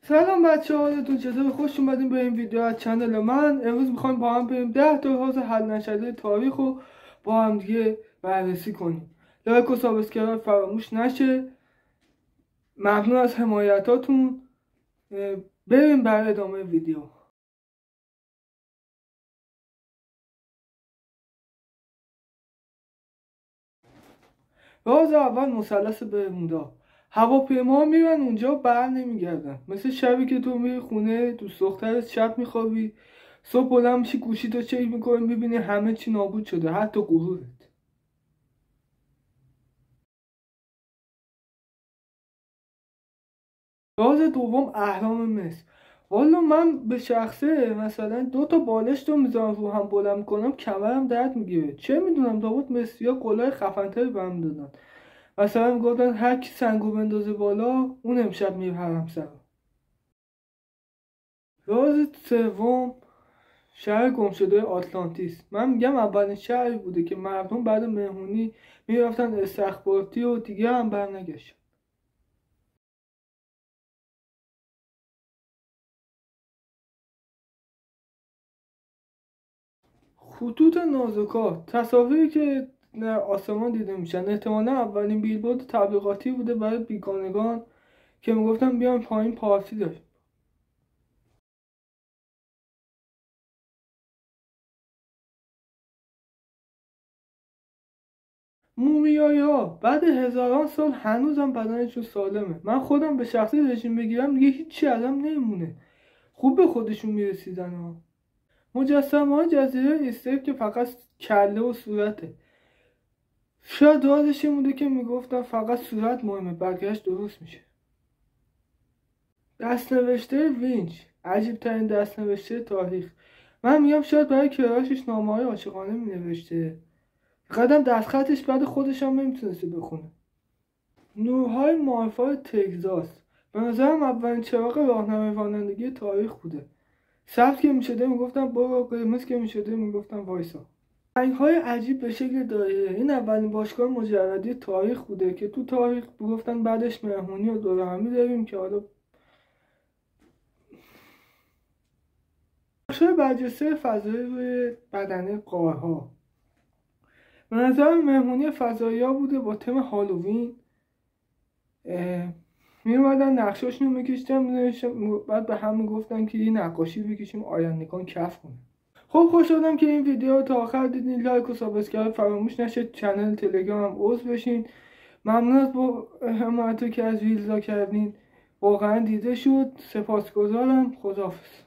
سلام بچه، حالتون چطور؟ خوش اومدین به این ویدیو از چنل من. امروز میخوایم با هم بریم 10 تا حوزه حل نشده تاریخ رو با هم دیگه بررسی کنیم. لایک و سابسکرایب فراموش نشه. ممنون از حمایتاتون. بریم برای ادامه ویدیو. راز اول مثلث برمودا. هواپیما میرن اونجا بر نمیگردن، مثل شبی که تو میری خونه دوست دخترت شب میخوابی، صبح بلند میشی گوشی تو چک میکنی میبینی همه چی نابود شده، حتی غرورت. راز دوم اهرام مصر. والا من به شخصه مثلا 2 تا بالشت رو میذارم رو هم بلند کنم کمرم درد میگیره. چه میدونم لابد مصری‌ها کلاه خفن‌تری برام دادن. مثلا میگفتن هر کی سنگو بندازه بالا اون امشب میره حرمسرا. راز سوم شهر گمشده آتلانتیس. من میگم اولین شهری بوده که مردم بعد مهمونی میرفتن استخباراتی و دیگه هم برنگشت. خطوط نازکا، تصاویری که در آسمان دیده میشن احتمالا اولین بیلبورد تبلیغاتی بوده برای بیگانگان که میگفتن بیان پایین پارتی داشت. مومیایی ها بعد هزاران سال هنوزم بدنشون سالمه. من خودم به شخصی رژیم بگیرم دیگه هیچی ازم نمیمونه. خوب به خودشون میرسیدن ها. مجسمه های جزیره ایستر که فقط کله و صورته. شاید رازش این بوده که میگفتن فقط صورت مهمه، بقیه‌اش درست میشه. دست‌نوشته وینچ، عجیب ترین دست‌نوشته تاریخ. من میگم شاید برای کراشش نامه‌های عاشقانه مینوشته. قدم دستخطش بعد خودش هم نمیتونسته بخونه. نورهای مارفای تگزاس. به نظرم اولین چراغ راهنمای رانندگی تاریخ بوده. سبز که میشده میگفتن برو، قرمز که میشده میگفتن وایسا. رنگ‌های عجیب به شکل دایره. این اولین باشگاه مجردی تاریخ بوده که تو تاریخ میگفتن بعدش مهمونی و دور همی داریم که حالا نقشه برجسته فضایی روی بدنه غارها. به نظر مهمونی فضایی ها بوده با تم هالووین. میومدن نقشاشونو میکشتن، بعد به هم میگفتن که یه نقاشی بکشیم آیندگان کف کنه. خب خوش شدم که این ویدیو رو تا آخر دیدین. لایک و سابسکرایب فراموش نشه. چنل تلگرام هم عضو بشین. ممنون از با حمایتی که از ویلزا کردین. واقعا دیده شد. سپاسگزارم. خداحافظ.